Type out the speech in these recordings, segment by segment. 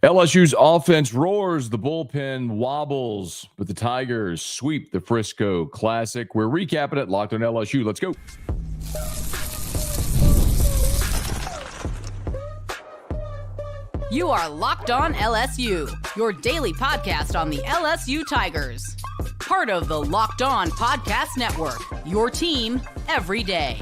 LSU's offense roars, the bullpen wobbles, but the Tigers sweep the Frisco Classic. We're recapping it. Locked on LSU. Let's go. You are Locked On LSU, your daily podcast on the LSU Tigers. Part of the Locked On Podcast Network, your team every day.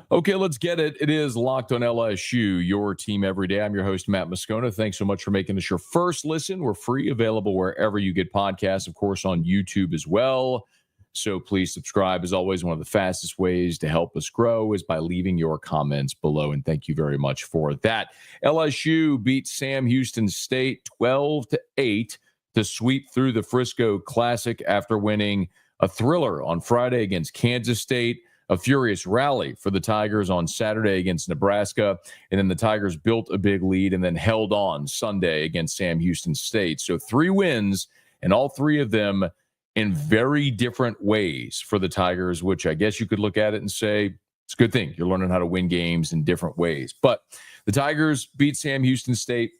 Okay, let's get it. It is Locked on LSU, your team every day. I'm your host, Matt Moscona. Thanks so much for making this your first listen. We're free, available wherever you get podcasts, of course, on YouTube as well. So please subscribe. As always, one of the fastest ways to help us grow is by leaving your comments below. And thank you very much for that. LSU beat Sam Houston State 12-8 to sweep through the Frisco Classic after winning a thriller on Friday against Kansas State, a furious rally for the Tigers on Saturday against Nebraska, and then the Tigers built a big lead and then held on Sunday against Sam Houston State. So 3 wins, and all 3 of them in very different ways for the Tigers, which I guess you could look at it and say, it's a good thing. You're learning how to win games in different ways. But the Tigers beat Sam Houston State,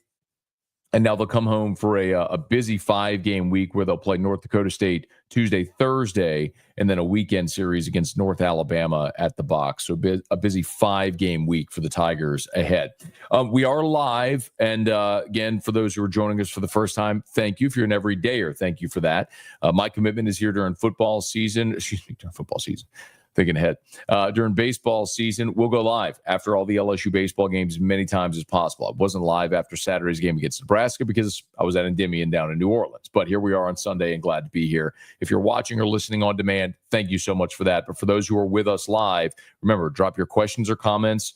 and now they'll come home for a busy 5-game week where they'll play North Dakota State Tuesday, Thursday, and then a weekend series against North Alabama at the Box. So a busy 5-game week for the Tigers ahead. We are live. And again, for those who are joining us for the first time, thank you. If you're an everydayer, thank you for that. My commitment is here during football season. Thinking ahead. During baseball season, we'll go live after all the LSU baseball games many times as possible. I wasn't live after Saturday's game against Nebraska because I was at Endymion down in New Orleans. But here we are on Sunday and glad to be here. If you're watching or listening on demand, thank you so much for that. But for those who are with us live, remember, drop your questions or comments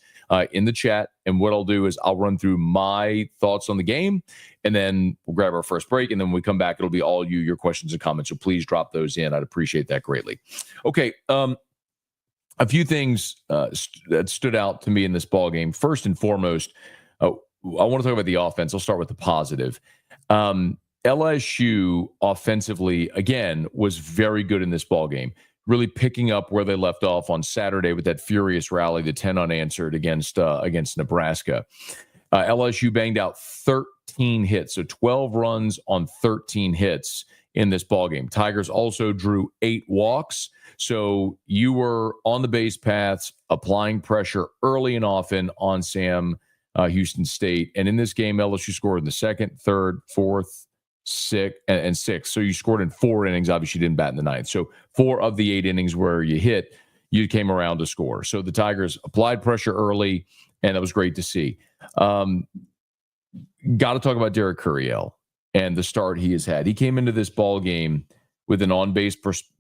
in the chat. And what I'll do is I'll run through my thoughts on the game, and then we'll grab our first break. And then when we come back, it'll be all your questions and comments. So please drop those in. I'd appreciate that greatly. Okay. A few things that stood out to me in this ball game. First and foremost, I want to talk about the offense. I'll start with the positive. LSU offensively, again, was very good in this ball game, really picking up where they left off on Saturday with that furious rally, the 10 unanswered against Nebraska. LSU banged out 13 hits, so 12 runs on 13 hits in this ballgame. Tigers also drew 8 walks. So you were on the base paths, applying pressure early and often on Sam Houston State. And in this game, LSU scored in the 2nd, 3rd, 4th, 6th, and 6th. So you scored in 4 innings. Obviously, you didn't bat in the 9th. So 4 of the 8 innings where you hit, you came around to score. So the Tigers applied pressure early, and that was great to see. Got to talk about Derek Curiel and the start he has had. He came into this ball game with an on-base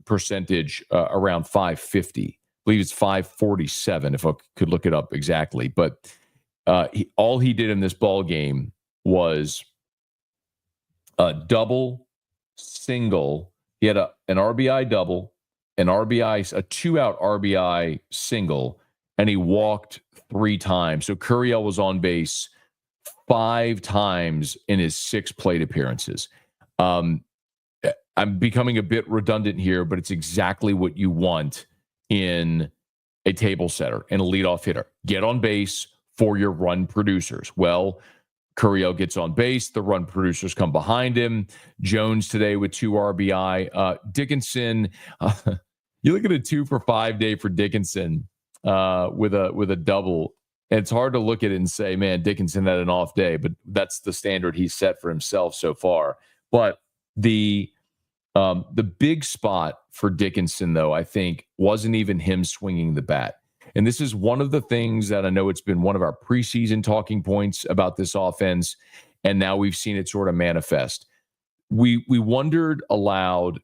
percentage around 550. I believe it's 547 if I could look it up exactly. But all he did in this ball game was a double, single. He had an RBI double, a 2-out RBI single, and he walked 3 times. So Curiel was on base 5 times in his 6 plate appearances. I'm becoming a bit redundant here, but it's exactly what you want in a table setter and a leadoff hitter. Get on base for your run producers. Well, Curiel gets on base. The run producers come behind him. Jones today with 2 RBI. Dickinson, you look at a 2-for-5 day for Dickinson with a double. And it's hard to look at it and say, man, Dickinson had an off day, but that's the standard he's set for himself so far. But the big spot for Dickinson, though, I think, wasn't even him swinging the bat. And this is one of the things that I know it's been one of our preseason talking points about this offense, and now we've seen it sort of manifest. We wondered aloud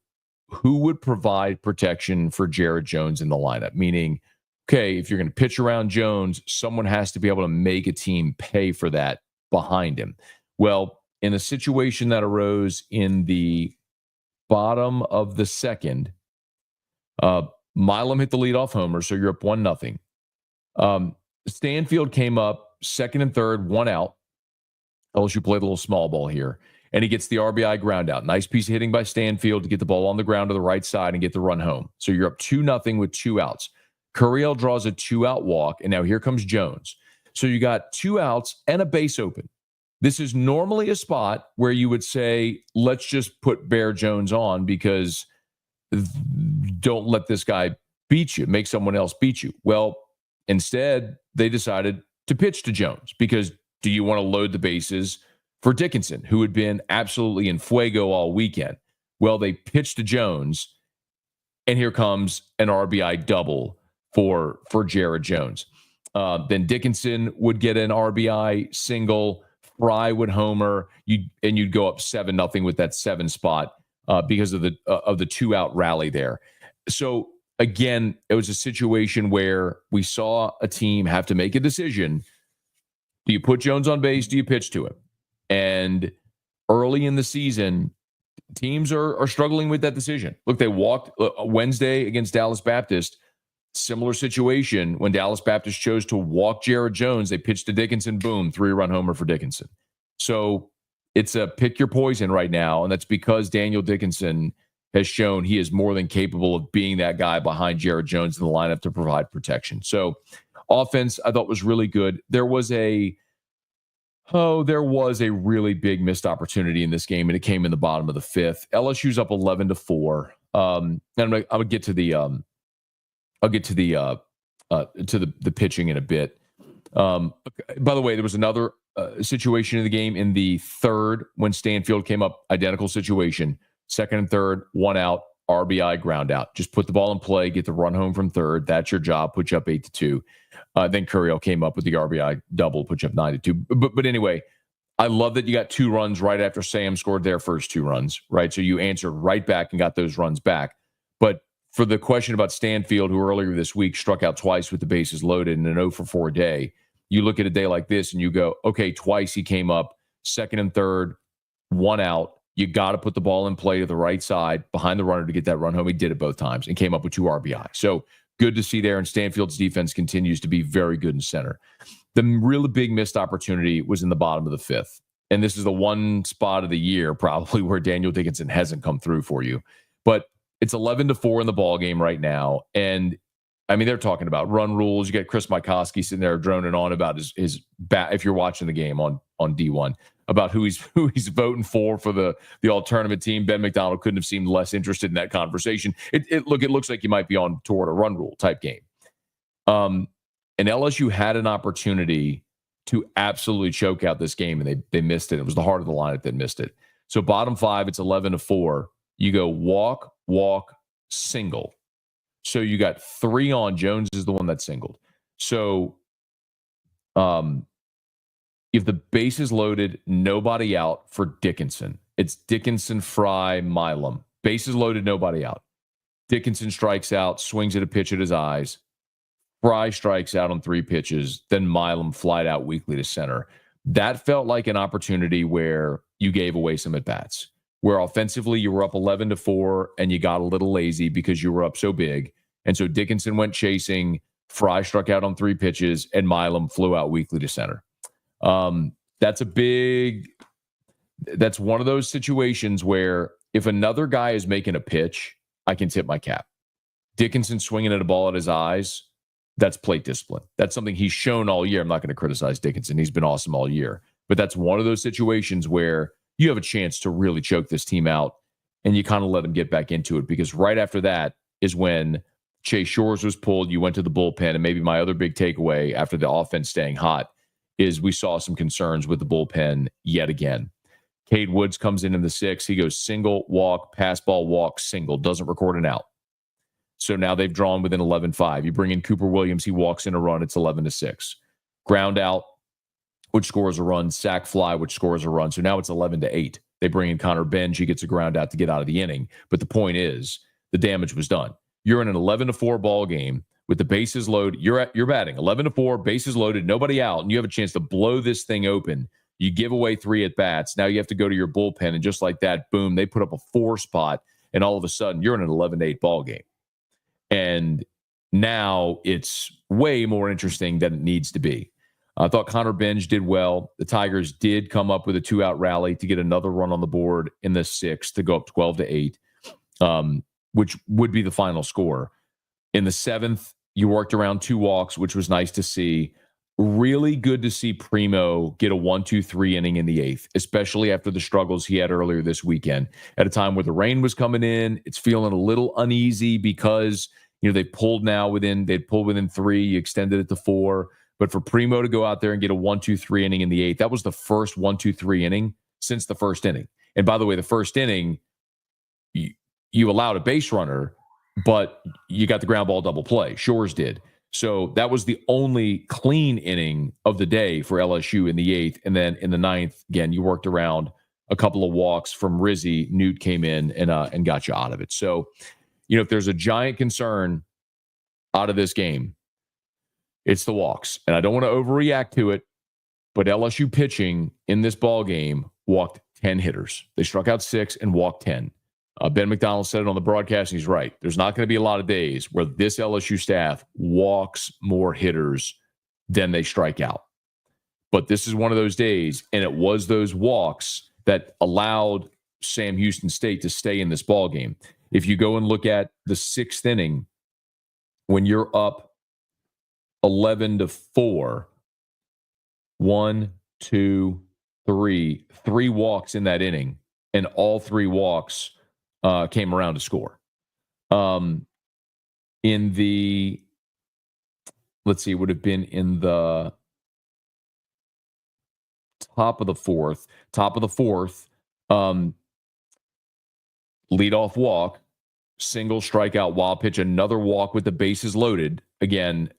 who would provide protection for Jared Jones in the lineup, meaning, okay, if you're going to pitch around Jones, someone has to be able to make a team pay for that behind him. Well, in a situation that arose in the bottom of the 2nd, Milam hit the leadoff homer, so you're up 1-0. Stanfield came up 2nd and 3rd, 1 out. LSU played a little small ball here, and he gets the RBI ground out. Nice piece of hitting by Stanfield to get the ball on the ground to the right side and get the run home. So you're up 2-0 with 2 outs. Curiel draws a 2-out walk, and now here comes Jones. So you got 2 outs and a base open. This is normally a spot where you would say, let's just put Bear Jones on because don't let this guy beat you, make someone else beat you. Well, instead, they decided to pitch to Jones because do you want to load the bases for Dickinson, who had been absolutely in fuego all weekend? Well, they pitched to Jones, and here comes an RBI double for Jared Jones. Then Dickinson would get an RBI single. Fry would homer. You'd go up 7-0 with that 7 spot because of the 2-out rally there. So again, it was a situation where we saw a team have to make a decision. Do you put Jones on base? Do you pitch to him? And early in the season, teams are struggling with that decision. Look, they walked Wednesday against Dallas Baptist. Similar situation when Dallas Baptist chose to walk Jared Jones. They pitched to Dickinson. Boom, 3-run homer for Dickinson. So it's a pick your poison right now, and that's because Daniel Dickinson has shown he is more than capable of being that guy behind Jared Jones in the lineup to provide protection. So offense, I thought was really good. There was a really big missed opportunity in this game, and it came in the bottom of the 5th. LSU's up 11-4. And I'll get to the the pitching in a bit. By the way, there was another situation in the game in the 3rd when Stanfield came up, identical situation. 2nd and 3rd, 1 out, RBI ground out. Just put the ball in play, get the run home from 3rd. That's your job. Put you up 8-2. Then Curiel came up with the RBI double, put you up 9-2. But anyway, I love that you got 2 runs right after Sam scored their first 2 runs, right? So you answered right back and got those runs back. But for the question about Stanfield, who earlier this week struck out twice with the bases loaded in an 0-for-4 day, you look at a day like this and you go, okay, twice he came up, 2nd and 3rd, 1 out. You got to put the ball in play to the right side behind the runner to get that run home. He did it both times and came up with 2 RBI. So good to see there. And Stanfield's defense continues to be very good in center. The really big missed opportunity was in the bottom of the 5th. And this is the one spot of the year probably where Daniel Dickinson hasn't come through for you. But it's 11-4 in the ball game right now. And I mean, they're talking about run rules. You got Chris Mikoski sitting there droning on about his bat. If you're watching the game on D1, about who he's voting for the all tournament team. Ben McDonald couldn't have seemed less interested in that conversation. It looks like you might be on toward a run rule type game. And LSU had an opportunity to absolutely choke out this game, and they missed it. It was the heart of the lineup that missed it. So bottom 5, it's 11-4. You go walk, single. So you got 3 on. Jones is the one that singled. So if the base is loaded, nobody out for Dickinson. It's Dickinson, Fry, Milam. Bases loaded, nobody out. Dickinson strikes out, swings at a pitch at his eyes. Fry strikes out on 3 pitches. Then Milam flied out weakly to center. That felt like an opportunity where you gave away some at-bats, where offensively you were up 11-4 and you got a little lazy because you were up so big. And so Dickinson went chasing, Fry struck out on 3 pitches, and Milam flew out weakly to center. That's one of those situations where if another guy is making a pitch, I can tip my cap. Dickinson swinging at a ball at his eyes, that's plate discipline. That's something he's shown all year. I'm not going to criticize Dickinson. He's been awesome all year. But that's one of those situations where you have a chance to really choke this team out, and you kind of let them get back into it, because right after that is when Chase Shores was pulled. You went to the bullpen, and maybe my other big takeaway after the offense staying hot is we saw some concerns with the bullpen yet again. Cade Woods comes in the 6th. He goes single, walk, pass ball, walk, single, doesn't record an out. So now they've drawn within 11-5. You bring in Cooper Williams. He walks in a run. It's 11-6. Ground out, which scores a run. Sack fly, which scores a run. So now it's 11-8. They bring in Connor Benj. He gets a ground out to get out of the inning. But the point is, the damage was done. You're in an 11-4 ball game with the bases loaded. You're batting 11-4, bases loaded, nobody out, and you have a chance to blow this thing open. You give away 3 at bats. Now you have to go to your bullpen, and just like that, boom, they put up a 4 spot, and all of a sudden you're in an 11-8 ball game. And now it's way more interesting than it needs to be. I thought Connor Benj did well. The Tigers did come up with a 2-out rally to get another run on the board in the 6th to go up 12-8, which would be the final score. In the 7th, you worked around 2 walks, which was nice to see. really good to see Primo get a 1-2-3 inning in the 8th, especially after the struggles he had earlier this weekend. At a time where the rain was coming in, it's feeling a little uneasy because they pulled within 3, you extended it to 4. But for Primo to go out there and get a 1-2-3 inning in the 8th, that was the first 1-2-3 inning since the first inning. And by the way, the first inning, you allowed a base runner, but you got the ground ball double play. Shores did. So that was the only clean inning of the day for LSU in the 8th. And then in the 9th, again, you worked around a couple of walks from Rizzi. Newt came in and got you out of it. So, if there's a giant concern out of this game, it's the walks. And I don't want to overreact to it, but LSU pitching in this ball game walked 10 hitters. They struck out 6 and walked 10. Ben McDonald said it on the broadcast, and he's right. There's not going to be a lot of days where this LSU staff walks more hitters than they strike out. But this is one of those days, and it was those walks that allowed Sam Houston State to stay in this ball game. If you go and look at the 6th inning, when you're up 11-4, 1, 2, 3, 3 walks in that inning, and all 3 walks came around to score. In the, let's see, it would have been in the top of the fourth, leadoff walk, single strikeout, wild pitch, another walk with the bases loaded again,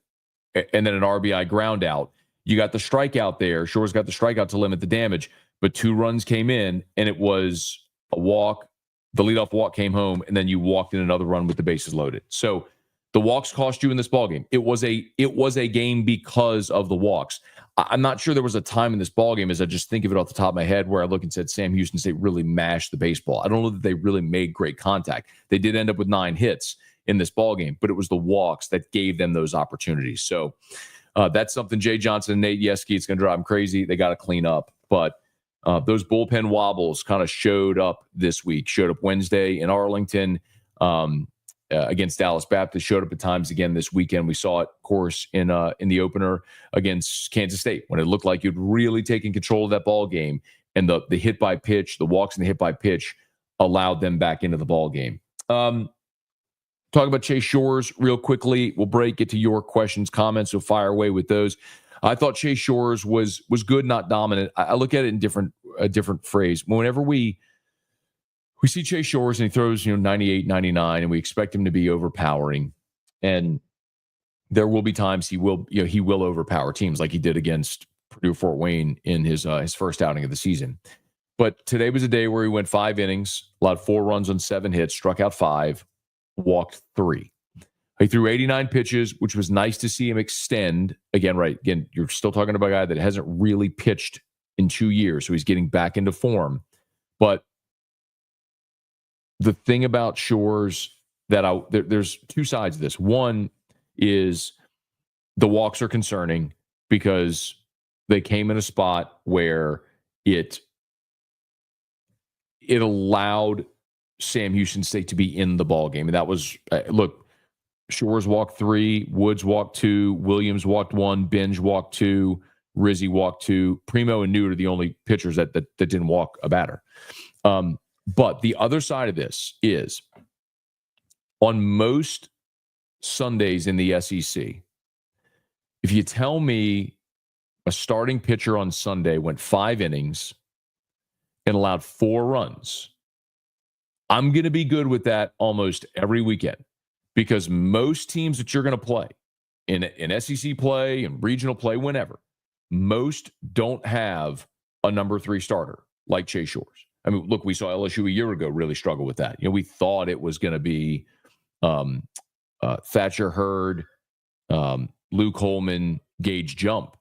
and then an RBI ground out. You got the strikeout there. Shores got the strikeout to limit the damage, but 2 runs came in, and it was a walk. The leadoff walk came home, and then you walked in another run with the bases loaded. So the walks cost you in this ballgame. It was a game because of the walks. I'm not sure there was a time in this ballgame, as I just think of it off the top of my head, where I look and said Sam Houston State really mashed the baseball. I don't know that they really made great contact. They did end up with 9 hits in this ballgame, but it was the walks that gave them those opportunities. So that's something Jay Johnson and Nate Yeski, it's going to drive them crazy. They got to clean up. But those bullpen wobbles kind of showed up this week, showed up Wednesday in Arlington against Dallas Baptist, showed up at times again this weekend. We saw it, of course, in the opener against Kansas State when it looked like you'd really taken control of that ball game, and the hit by pitch, the walks and the hit by pitch allowed them back into the ball game. Talk about Chase Shores real quickly. We'll get to your questions, comments, so fire away with those. I thought Chase Shores was good, not dominant. I look at it in a different phrase. Whenever we see Chase Shores and he throws 98, 99, and we expect him to be overpowering, and there will be times he will overpower teams like he did against Purdue Fort Wayne in his first outing of the season. But today was a day where he went 5 innings, allowed 4 runs on 7 hits, struck out 5, walked 3. He threw 89 pitches, which was nice to see him extend. Again, you're still talking about a guy that hasn't really pitched in 2 years, so he's getting back into form. But the thing about Shores there's 2 sides of this. One is the walks are concerning because they came in a spot where it allowed Sam Houston State to be in the ball game, and that was Shores walked 3, Woods walked 2, Williams walked 1, Binge walked 2, Rizzi walked 2. Primo and Newt are the only pitchers that didn't walk a batter. But the other side of this is, on most Sundays in the SEC, if you tell me a starting pitcher on Sunday went 5 innings and allowed 4 runs, I'm going to be good with that almost every weekend, because most teams that you're going to play in SEC play and regional play, whenever, most don't have a number 3 starter like Chase Shores. I mean, look, we saw LSU a year ago really struggle with that. We thought it was going to be Thatcher Hurd, Luke Holman, Gage Jump.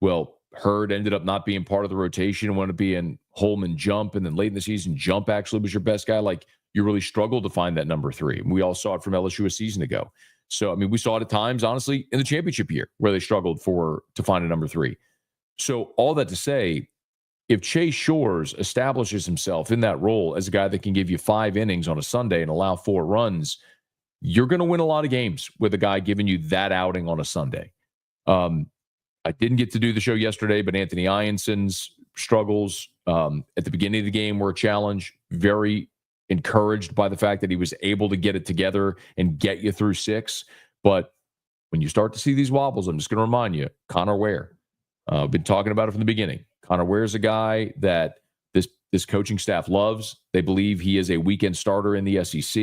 Well, Hurd ended up not being part of the rotation and wanted to be in Holman Jump, and then late in the season, Jump actually was your best guy. Like, you really struggled to find that number 3. We all saw it from LSU a season ago. So, I mean, we saw it at times, honestly, in the championship year where they struggled to find a number 3. So all that to say, if Chase Shores establishes himself in that role as a guy that can give you 5 innings on a Sunday and allow 4 runs, you're going to win a lot of games with a guy giving you that outing on a Sunday. I didn't get to do the show yesterday, but Anthony Ionson's struggles at the beginning of the game were a challenge. Very encouraged by the fact that he was able to get it together and get you through 6. But when you start to see these wobbles, I'm just going to remind you, Connor Ware. I've been talking about it from the beginning. Connor Ware is a guy that this coaching staff loves. They believe he is a weekend starter in the SEC.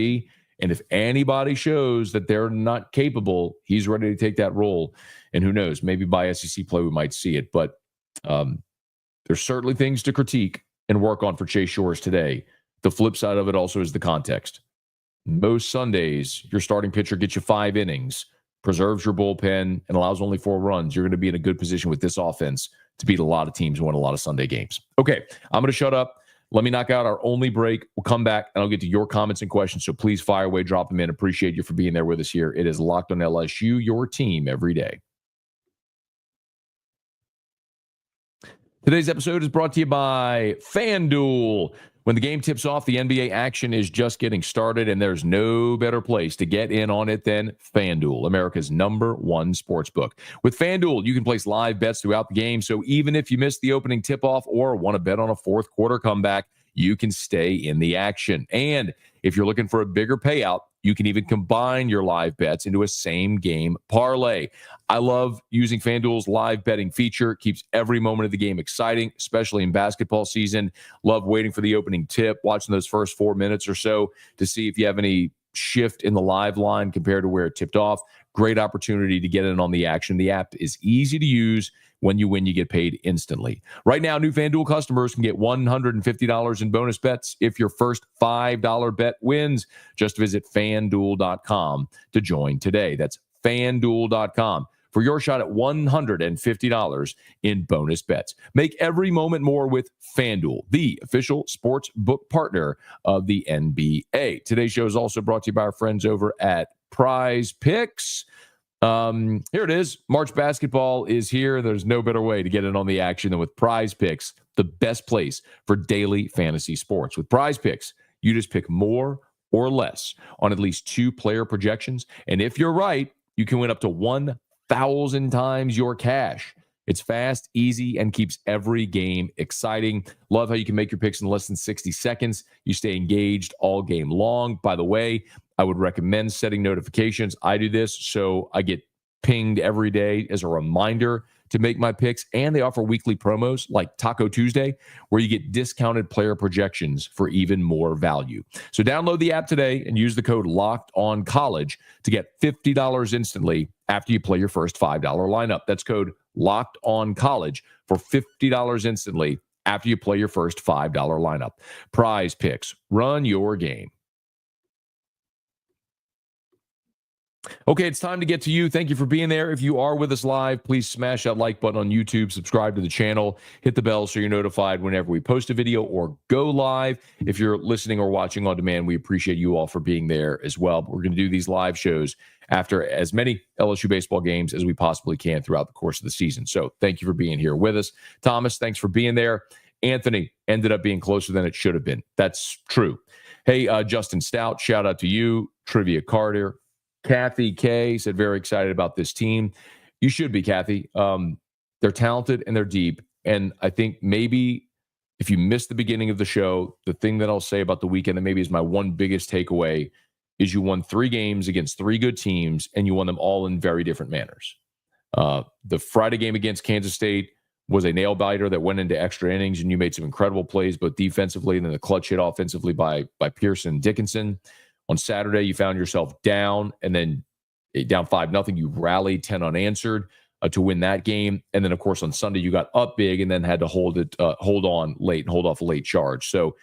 And if anybody shows that they're not capable, he's ready to take that role. And who knows, maybe by SEC play we might see it. But there's certainly things to critique and work on for Chase Shores today. The flip side of it also is the context. Most Sundays, your starting pitcher gets you 5 innings, preserves your bullpen, and allows only 4 runs. You're going to be in a good position with this offense to beat a lot of teams and win a lot of Sunday games. Okay, I'm going to shut up. Let me knock out our only break. We'll come back, and I'll get to your comments and questions. So please fire away, drop them in. Appreciate you for being there with us here. It is Locked on LSU, your team every day. Today's episode is brought to you by FanDuel. When the game tips off, the NBA action is just getting started, and there's no better place to get in on it than FanDuel, America's #1 sportsbook. With FanDuel, you can place live bets throughout the game, so even if you miss the opening tip-off or want to bet on a fourth quarter comeback, you can stay in the action. And if you're looking for a bigger payout, you can even combine your live bets into a same-game parlay. I love using FanDuel's live betting feature. It keeps every moment of the game exciting, especially in basketball season. Love waiting for the opening tip, watching those first 4 minutes or so to see if you have any shift in the live line compared to where it tipped off. Great opportunity to get in on the action. The app is easy to use. When you win, you get paid instantly. Right now, new FanDuel customers can get $150 in bonus bets if your first $5 bet wins. Just visit FanDuel.com to join today. That's FanDuel.com for your shot at $150 in bonus bets. Make every moment more with FanDuel, the official sports book partner of the NBA. Today's show is also brought to you by our friends over at PrizePicks. Here it is. March basketball is here. There's no better way to get in on the action than with PrizePicks, the best place for daily fantasy sports. With PrizePicks, you just pick more or less on at least 2 player projections. And if you're right, you can win up to 1,000 times your cash. It's fast, easy, and keeps every game exciting. Love how you can make your picks in less than 60 seconds. You stay engaged all game long. By the way, I would recommend setting notifications. I do this so I get pinged every day as a reminder to make my picks. And they offer weekly promos like Taco Tuesday, where you get discounted player projections for even more value. So download the app today and use the code LOCKEDONCollege to get $50 instantly after you play your first $5 lineup. That's code LOCKEDONCollege for $50 instantly after you play your first $5 lineup. PrizePicks, run your game. Okay, it's time to get to you. Thank you for being there. If you are with us live, please smash that like button on YouTube, subscribe to the channel, hit the bell so you're notified whenever we post a video or go live. If you're listening or watching on demand, we appreciate you all for being there as well. But we're going to do these live shows after as many LSU baseball games as we possibly can throughout the course of the season. So thank you for being here with us. Thomas, thanks for being there. Anthony ended up being closer than it should have been. That's true. Hey, Justin Stout, shout out to you. Trivia Carter. Kathy K said, very excited about this team. You should be, Kathy. They're talented and they're deep. And I think maybe if you missed the beginning of the show, the thing that I'll say about the weekend that maybe is my one biggest takeaway is you won 3 games against 3 good teams, and you won them all in very different manners. The Friday game against Kansas State was a nail-biter that went into extra innings, and you made some incredible plays, both defensively and then the clutch hit offensively by Pearson and Dickinson. On Saturday, you found yourself down, and then down 5-0. You rallied 10 unanswered to win that game. And then, of course, on Sunday, you got up big and then had to hold on late and hold off a late charge. So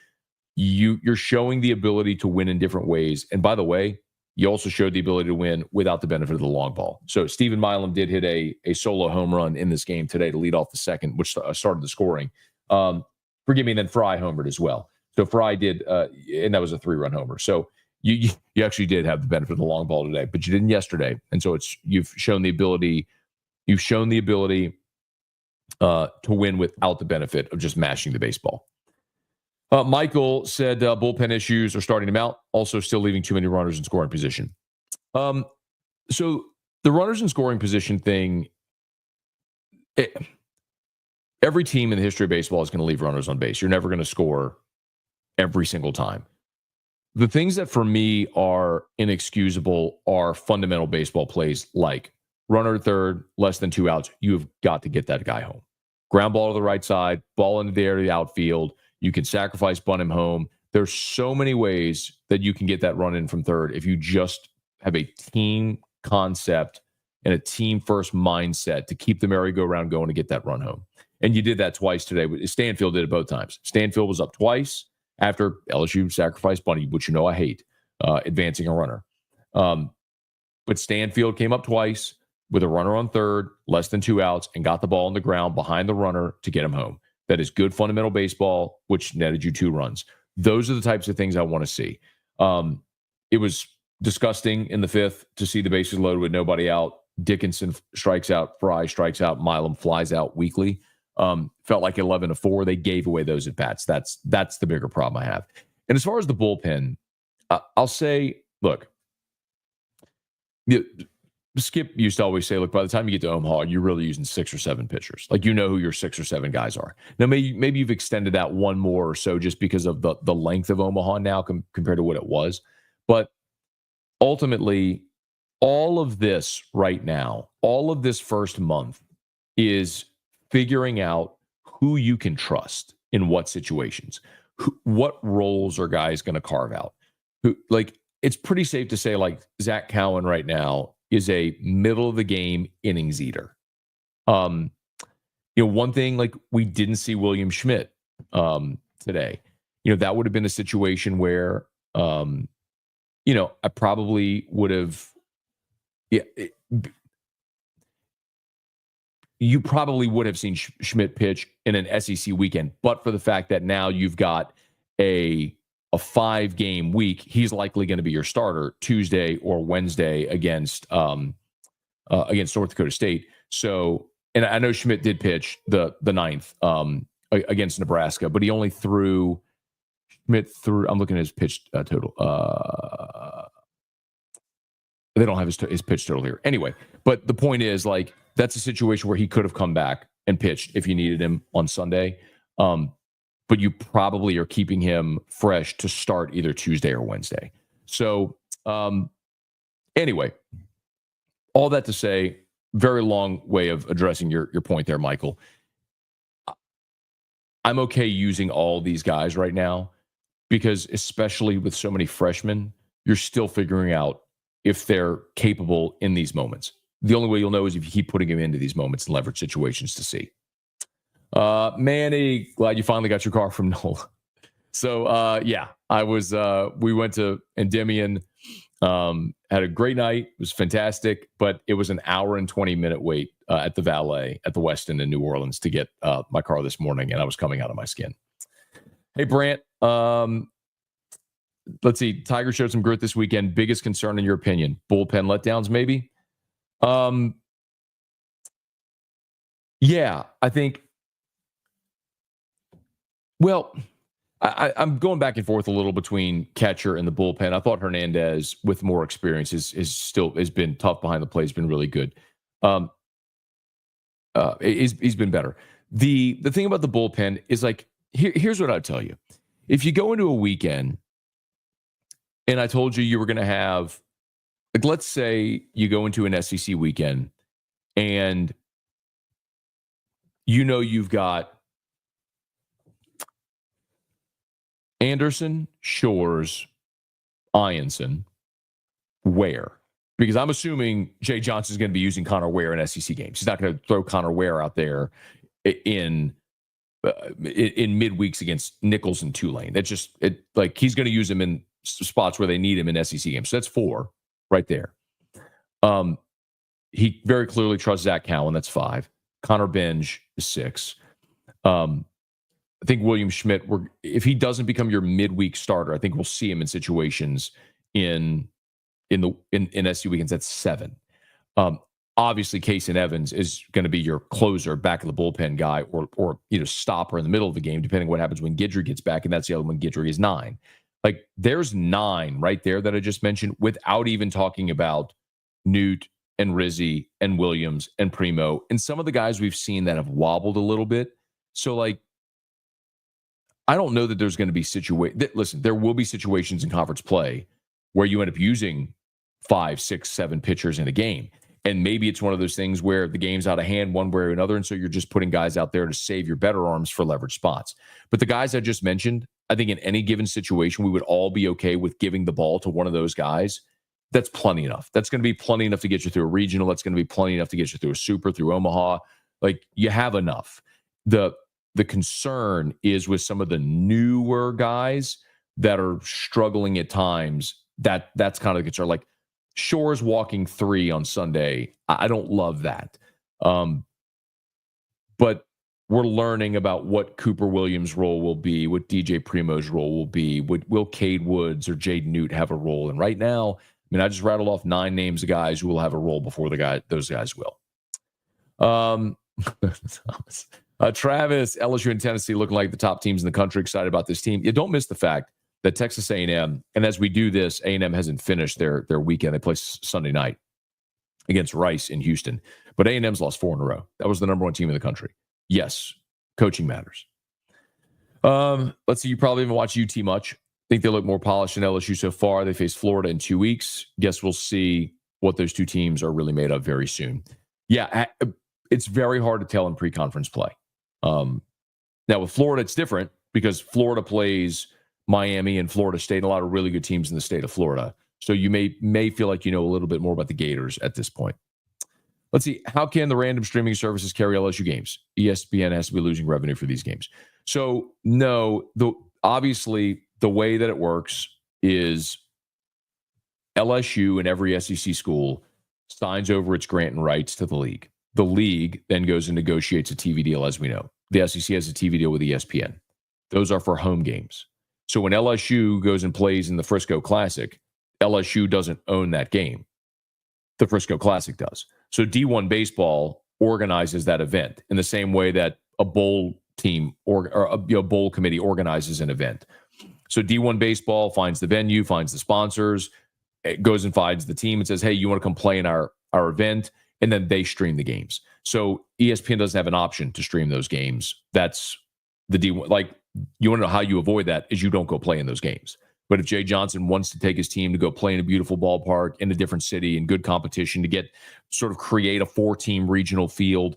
you're showing the ability to win in different ways. And by the way, you also showed the ability to win without the benefit of the long ball. So Stephen Milam did hit a solo home run in this game today to lead off the second, which started the scoring. Forgive me, and then Fry homered as well. So Fry did, and that was a 3-run homer. So you actually did have the benefit of the long ball today, but you didn't yesterday. And so you've shown the ability to win without the benefit of just mashing the baseball. Michael said bullpen issues are starting to mount, also still leaving too many runners in scoring position. So the runners in scoring position thing, every team in the history of baseball is going to leave runners on base. You're never going to score every single time. The things that for me are inexcusable are fundamental baseball plays like runner at third, less than 2 outs. You've got to get that guy home. Ground ball to the right side, ball into the air to the outfield. You can sacrifice bunt him home. There's so many ways that you can get that run in from third if you just have a team concept and a team first mindset to keep the merry-go-round going to get that run home. And you did that twice today. Stanfield did it both times. Stanfield was up twice after LSU sacrificed bunty, which I hate, advancing a runner. But Stanfield came up twice with a runner on third, less than 2 outs, and got the ball on the ground behind the runner to get him home. That is good fundamental baseball, which netted you 2 runs. Those are the types of things I want to see. It was disgusting in the 5th to see the bases loaded with nobody out. Dickinson strikes out, Fry strikes out, Milam flies out weakly. Felt like 11-4. They gave away those at bats. That's the bigger problem I have. And as far as the bullpen, I'll say, look, Skip used to always say, look, by the time you get to Omaha, you're really using 6 or 7 pitchers. Like, you know who your 6 or 7 guys are. Now, maybe you've extended that one more or so just because of the length of Omaha now compared to what it was. But ultimately, all of this right now, all of this first month is figuring out who you can trust in what situations. What roles are guys going to carve out? It's pretty safe to say, like, Zach Cowan right now is a middle of the game innings eater. One thing, like, we didn't see William Schmidt today. That would have been a situation where I probably would have you probably would have seen Schmidt pitch in an SEC weekend, but for the fact that now you've got a 5-game week, he's likely going to be your starter Tuesday or Wednesday against North Dakota State. So, and I know Schmidt did pitch the 9th against Nebraska, but he only threw I'm looking at his pitch total. They don't have his pitch total here. Anyway, but the point is, like, that's a situation where he could have come back and pitched if you needed him on Sunday. But you probably are keeping him fresh to start either Tuesday or Wednesday. So anyway, all that to say, very long way of addressing your point there, Michael. I'm okay using all these guys right now because, especially with so many freshmen, you're still figuring out if they're capable in these moments. The only way you'll know is if you keep putting them into these moments and leverage situations to see. Manny, glad you finally got your car from Nola. So, I was, we went to Endymion, had a great night. It was fantastic, but it was an hour and 20-minute wait at the valet at the Westin in New Orleans to get my car this morning, and I was coming out of my skin. Hey, Brant, let's see. Tiger showed some grit this weekend. Biggest concern in your opinion? Bullpen letdowns, maybe? Yeah, I think. Well, I'm going back and forth a little between catcher and the bullpen. I thought Hernandez, with more experience, has been tough behind the plate. Has been really good. He's been better. The thing about the bullpen is, like, here's what I'd tell you. If you go into a weekend and I told you were going to have, like, let's say you go into an SEC weekend and you've got Anderson, Shores, Ianson, Ware. Because I'm assuming Jay Johnson's going to be using Connor Ware in SEC games. He's not going to throw Connor Ware out there in midweeks against Nichols and Tulane. That's just like he's going to use him in spots where they need him in SEC games. So that's 4 right there. He very clearly trusts Zach Cowan. That's 5. Connor Benj is 6. I think William Schmidt, if he doesn't become your midweek starter, I think we'll see him in situations in SC weekends. That's 7. Obviously, Kason Evans is going to be your closer, back of the bullpen guy, or stopper in the middle of the game, depending on what happens when Guidry gets back, and that's the other one. Guidry is 9. Like, there's 9 right there that I just mentioned, without even talking about Newt, and Rizzi and Williams and Primo and some of the guys we've seen that have wobbled a little bit. So, like, I don't know that there's going to be listen, there will be situations in conference play where you end up using 5, 6, 7 pitchers in a game. And maybe it's one of those things where the game's out of hand one way or another. And so you're just putting guys out there to save your better arms for leverage spots. But the guys I just mentioned, I think in any given situation, we would all be okay with giving the ball to one of those guys. That's plenty enough. That's going to be plenty enough to get you through a regional. That's going to be plenty enough to get you through a super, through Omaha. Like, you have enough. The concern is with some of the newer guys that are struggling at times. That's kind of the concern. Like, Shore's walking 3 on Sunday. I don't love that. But we're learning about what Cooper Williams' role will be, what DJ Primo's role will be. Will Cade Woods or Jade Newt have a role? And right now, I mean, I just rattled off 9 names of guys who will have a role before those guys will. Travis, LSU and Tennessee looking like the top teams in the country. Excited about this team. You don't miss the fact that Texas A&M, and as we do this, A&M hasn't finished their weekend. They play Sunday night against Rice in Houston. But A&M's lost 4 in a row. That was the number 1 team in the country. Yes, coaching matters. Let's see. You probably haven't watched UT much. Think they look more polished than LSU so far. They face Florida in 2 weeks. Guess we'll see what those 2 teams are really made of very soon. Yeah, it's very hard to tell in pre-conference play. Now, with Florida, it's different because Florida plays Miami and Florida State, and a lot of really good teams in the state of Florida. So you may feel like you know a little bit more about the Gators at this point. Let's see. How can the random streaming services carry LSU games? ESPN has to be losing revenue for these games. So no, obviously the way that it works is LSU and every SEC school signs over its grant and rights to the league. The league then goes and negotiates a TV deal, as we know. The SEC has a TV deal with ESPN. Those are for home games. So when LSU goes and plays in the Frisco Classic, LSU doesn't own that game. The Frisco Classic does. So D1 baseball organizes that event in the same way that a bowl team or a bowl committee organizes an event. So D1 baseball finds the venue, finds the sponsors, it goes and finds the team and says, hey, you want to come play in our event? And then they stream the games. So ESPN doesn't have an option to stream those games. That's the D1. Like, you want to know how you avoid that is you don't go play in those games. But if Jay Johnson wants to take his team to go play in a beautiful ballpark in a different city in good competition to create a 4-team regional field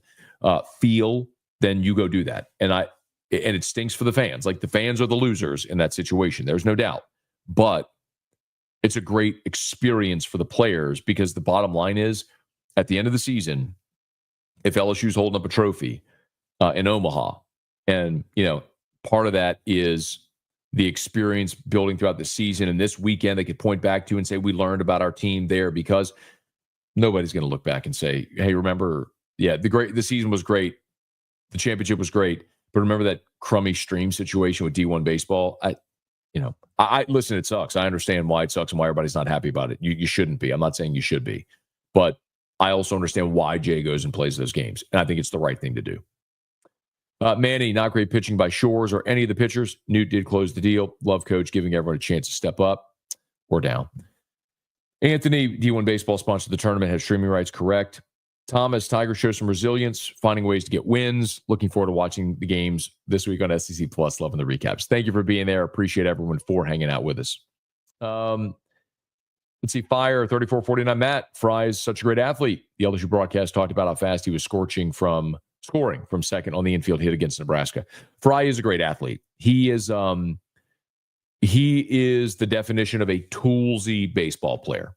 then you go do that. And it stinks for the fans. Like, the fans are the losers in that situation. There's no doubt. But it's a great experience for the players because the bottom line is, at the end of the season, if LSU's holding up a trophy in Omaha, and, part of that is the experience building throughout the season. And this weekend, they could point back to and say, we learned about our team there, because nobody's going to look back and say, hey, remember, the season was great. The championship was great. But remember that crummy stream situation with D1 baseball? I listen, it sucks. I understand why it sucks and why everybody's not happy about it. You shouldn't be. I'm not saying you should be. But I also understand why Jay goes and plays those games. And I think it's the right thing to do. Manny, not great pitching by Shores or any of the pitchers. Newt did close the deal. Love coach giving everyone a chance to step up or down. Anthony, D1 baseball sponsored the tournament, has streaming rights, correct. Thomas, Tigers show some resilience, finding ways to get wins. Looking forward to watching the games this week on SEC Plus. Loving the recaps. Thank you for being there. Appreciate everyone for hanging out with us. Let's see. Fire 3449. Matt Fry is such a great athlete. The LSU broadcast talked about how fast he was scoring from second on the infield hit against Nebraska. Fry is a great athlete. He is the definition of a toolsy baseball player.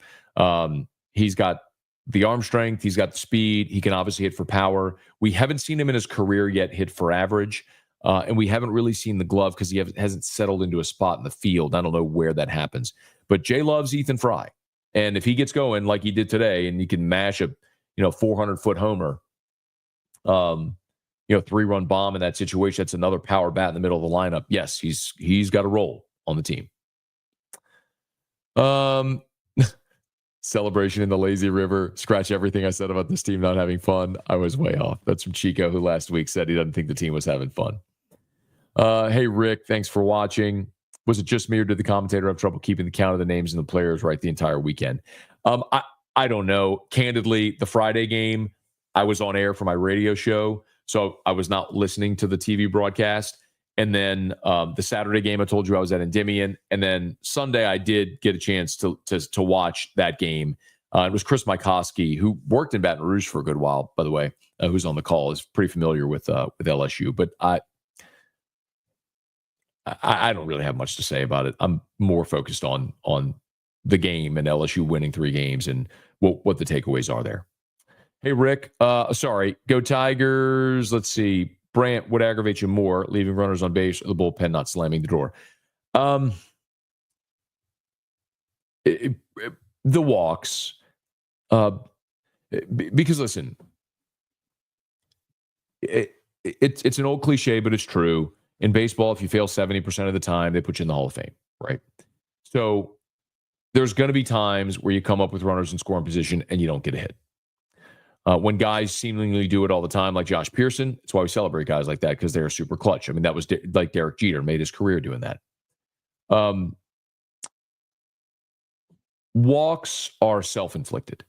He's got the arm strength. He's got the speed. He can obviously hit for power. We haven't seen him in his career yet hit for average. And we haven't really seen the glove because he hasn't settled into a spot in the field. I don't know where that happens. But Jay loves Ethan Fry. And if he gets going like he did today and he can mash a 400-foot homer, 3-run bomb in that situation, that's another power bat in the middle of the lineup. Yes, he's got a role on the team. Celebration in the lazy river. Scratch everything I said about this team not having fun. I was way off. That's from Chico, who last week said he doesn't think the team was having fun. Hey, Rick, thanks for watching. Was it just me or did the commentator have trouble keeping the count of the names and the players right the entire weekend? I don't know. Candidly, the Friday game, I was on air for my radio show, so I was not listening to the TV broadcast. And then the Saturday game, I told you I was at Endymion. And then Sunday, I did get a chance to watch that game. It was Chris Mikoski, who worked in Baton Rouge for a good while, by the way, who's on the call, is pretty familiar with LSU. But I don't really have much to say about it. I'm more focused on the game and LSU winning 3 games and what the takeaways are there. Hey, Rick. Sorry. Go Tigers. Let's see. Brant, what aggravates you more, leaving runners on base or the bullpen not slamming the door? The walks. Because, listen, it's an old cliche, but it's true. In baseball, if you fail 70% of the time, they put you in the Hall of Fame, right? So there's going to be times where you come up with runners in scoring position and you don't get a hit. When guys seemingly do it all the time, like Josh Pearson, it's why we celebrate guys like that, because they're super clutch. I mean, that was like Derek Jeter made his career doing that. Walks are self-inflicted.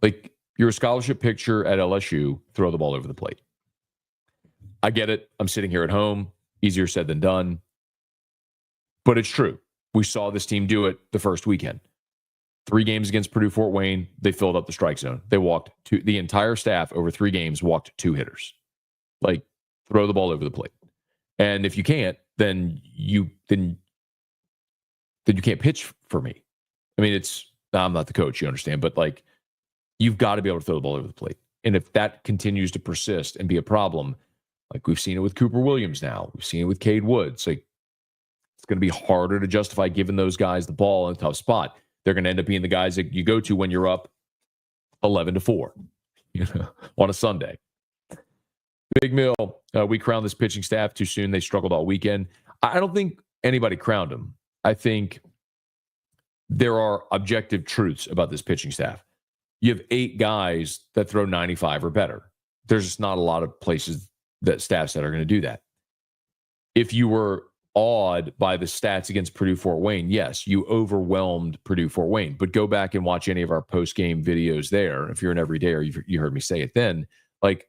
Like, you're a scholarship pitcher at LSU, throw the ball over the plate. I get it. I'm sitting here at home. Easier said than done. But it's true. We saw this team do it the first weekend. 3 games against Purdue Fort Wayne, they filled up the strike zone. They walked the entire staff over 3 games, walked 2 hitters. Like, throw the ball over the plate. And if you can't, then you can't pitch for me. I mean, I'm not the coach, you understand, but like, you've got to be able to throw the ball over the plate. And if that continues to persist and be a problem, like we've seen it with Cooper Williams now, we've seen it with Cade Woods, like, it's going to be harder to justify giving those guys the ball in a tough spot. They're going to end up being the guys that you go to when you're up 11-4, on a Sunday. Big Mill, we crowned this pitching staff too soon. They struggled all weekend. I don't think anybody crowned them. I think there are objective truths about this pitching staff. You have 8 guys that throw 95 or better. There's just not a lot of places staffs that are going to do that. If you were awed by the stats against Purdue Fort Wayne, yes, you overwhelmed Purdue Fort Wayne, but go back and watch any of our post-game videos there. If you're an everydayer, you heard me say it then. Like,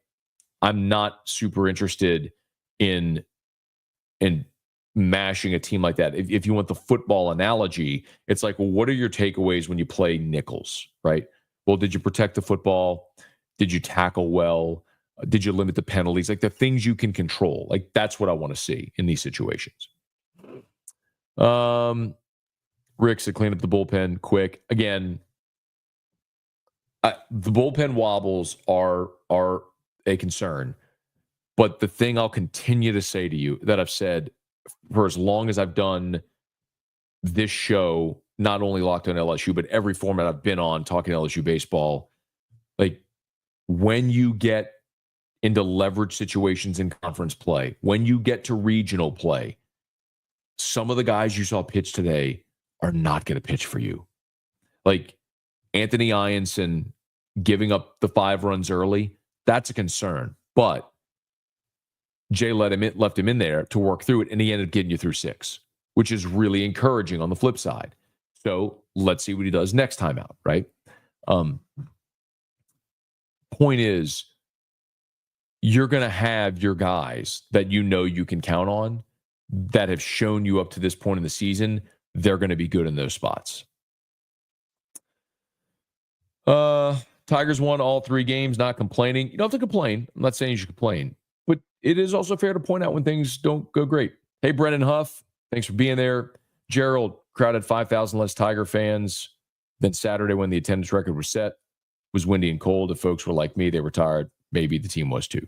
I'm not super interested in mashing a team like that. If you want the football analogy, it's like, well, what are your takeaways when you play nickels, right? Well, did you protect the football? Did you tackle well? Did you limit the penalties? Like, the things you can control. Like, that's what I want to see in these situations. Rick said, clean up the bullpen quick. Again, the bullpen wobbles are a concern. But the thing I'll continue to say to you, that I've said for as long as I've done this show, not only Locked on LSU, but every format I've been on talking LSU baseball, like, when you get into leverage situations in conference play, when you get to regional play, some of the guys you saw pitch today are not going to pitch for you. Like Anthony Ianson giving up the 5 runs early, that's a concern. But Jay left him in there to work through it, and he ended up getting you through 6, which is really encouraging on the flip side. So let's see what he does next time out, right? Point is, you're going to have your guys that you can count on that have shown you up to this point in the season. They're going to be good in those spots. Tigers won all 3 games, not complaining. You don't have to complain. I'm not saying you should complain. But it is also fair to point out when things don't go great. Hey, Brennan Huff, thanks for being there. Gerald, crowd had 5,000 less Tiger fans than Saturday when the attendance record was set. It was windy and cold. If folks were like me, they were tired. Maybe the team was too.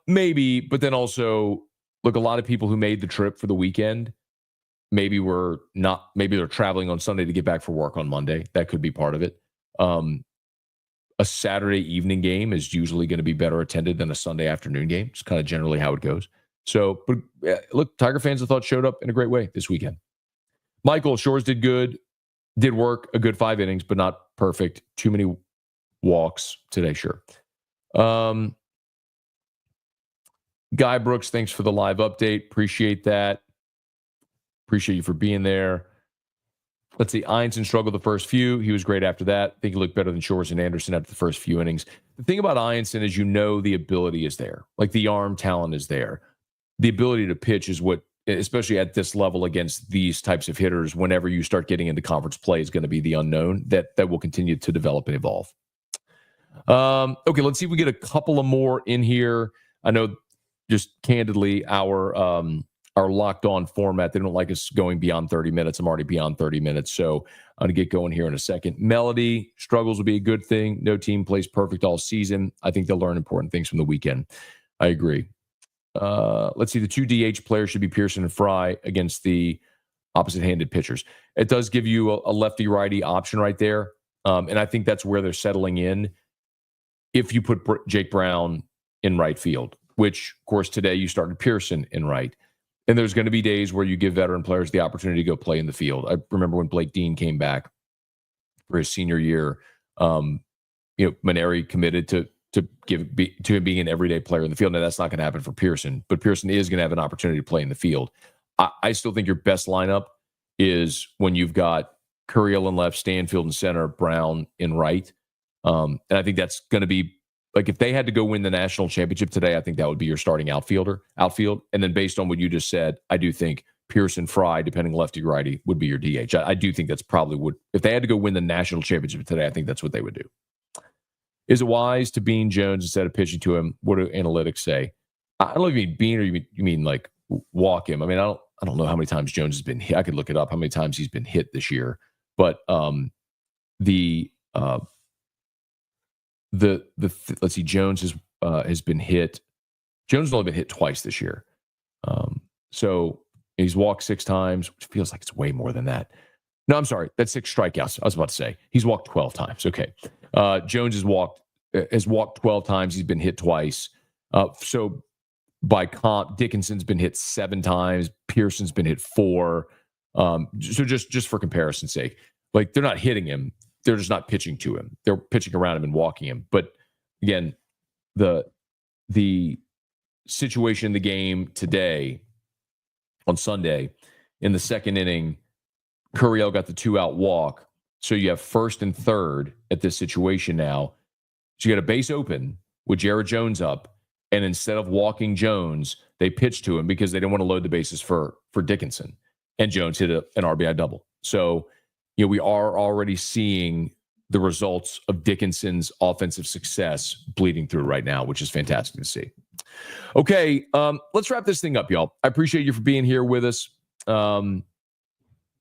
Maybe, but then also, look, a lot of people who made the trip for the weekend, maybe they're traveling on Sunday to get back for work on Monday. That could be part of it. A Saturday evening game is usually going to be better attended than a Sunday afternoon game. It's kind of generally how it goes. So, but look, Tiger fans I thought showed up in a great way this weekend. Michael, Shores did good, did work a good 5 innings, but not perfect. Too many walks today, sure. Guy Brooks, thanks for the live update. Appreciate that. Appreciate you for being there. Let's see. Einstein struggled the first few. He was great after that. I think he looked better than Shores and Anderson after the first few innings. The thing about Einstein is, the ability is there. Like, the arm talent is there. The ability to pitch is what, especially at this level against these types of hitters, whenever you start getting into conference play, is going to be the unknown that will continue to develop and evolve. Okay, let's see if we get a couple of more in here. I know, just candidly, our locked on format, they don't like us going beyond 30 minutes. I'm already beyond 30 minutes, so I'm going to get going here in a second. Melody, struggles will be a good thing. No team plays perfect all season. I think they'll learn important things from the weekend. I agree. Let's see. The 2 DH players should be Pearson and Fry against the opposite-handed pitchers. It does give you a lefty-righty option right there, and I think that's where they're settling in. If you put Jake Brown in right field, which, of course, today you started Pearson in right. And there's going to be days where you give veteran players the opportunity to go play in the field. I remember when Blake Dean came back for his senior year, Maneri committed to him being an everyday player in the field. Now, that's not going to happen for Pearson, but Pearson is going to have an opportunity to play in the field. I still think your best lineup is when you've got Curiel in left, Stanfield in center, Brown in right. And I think that's going to be, like, if they had to go win the national championship today, I think that would be your starting outfield. And then based on what you just said, I do think Pearson, Fry, depending lefty righty, would be your DH. I do think that's probably would, if they had to go win the national championship today, I think that's what they would do. Is it wise to bean Jones instead of pitching to him? What do analytics say? I don't know if you mean bean or you mean like walk him. I mean, I don't know how many times Jones has been hit. I could look it up, how many times he's been hit this year. But let's see, Jones has been hit. Jones has only been hit twice this year. So he's walked 6 times, which feels like it's way more than that. No, I'm sorry. That's 6 strikeouts. I was about to say he's walked 12 times. Okay. Jones has walked 12 times. He's been hit twice. So by comp, Dickinson's been hit 7 times. Pearson's been hit 4. So just for comparison's sake, like, they're not hitting him. They're just not pitching to him. They're pitching around him and walking him. But again, the situation in the game today on Sunday, in the second inning, Curiel got the 2-out walk. So you have first and third at this situation now. So you got a base open with Jared Jones up. And instead of walking Jones, they pitched to him because they didn't want to load the bases for Dickinson. And Jones hit an RBI double. So, we are already seeing the results of Dickinson's offensive success bleeding through right now, which is fantastic to see. Okay, let's wrap this thing up, y'all. I appreciate you for being here with us.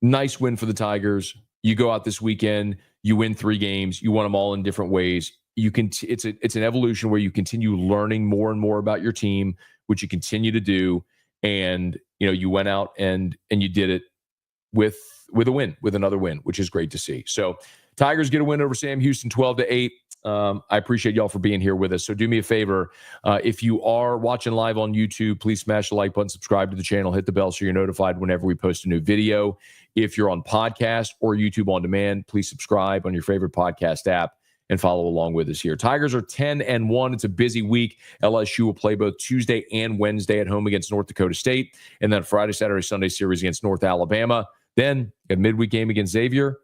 Nice win for the Tigers. You go out this weekend, you win 3 games, you won them all in different ways. It's an evolution where you continue learning more and more about your team, which you continue to do. And, you went out and you did it with a win, with another win, which is great to see. So Tigers get a win over Sam Houston 12-8. I appreciate y'all for being here with us. So do me a favor. If you are watching live on YouTube, please smash the like button, subscribe to the channel, hit the bell so you're notified whenever we post a new video. If you're on podcast or YouTube on demand, please subscribe on your favorite podcast app and follow along with us here. Tigers are 10-1. It's a busy week. LSU will play both Tuesday and Wednesday at home against North Dakota State, and then Friday, Saturday, Sunday series against North Alabama. Then a midweek game against Xavier,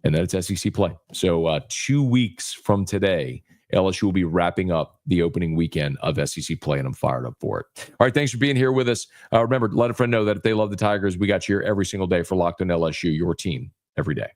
and then it's SEC play. So 2 weeks from today, LSU will be wrapping up the opening weekend of SEC play, and I'm fired up for it. All right, thanks for being here with us. Remember, let a friend know that if they love the Tigers, we got you here every single day for Locked On LSU, your team every day.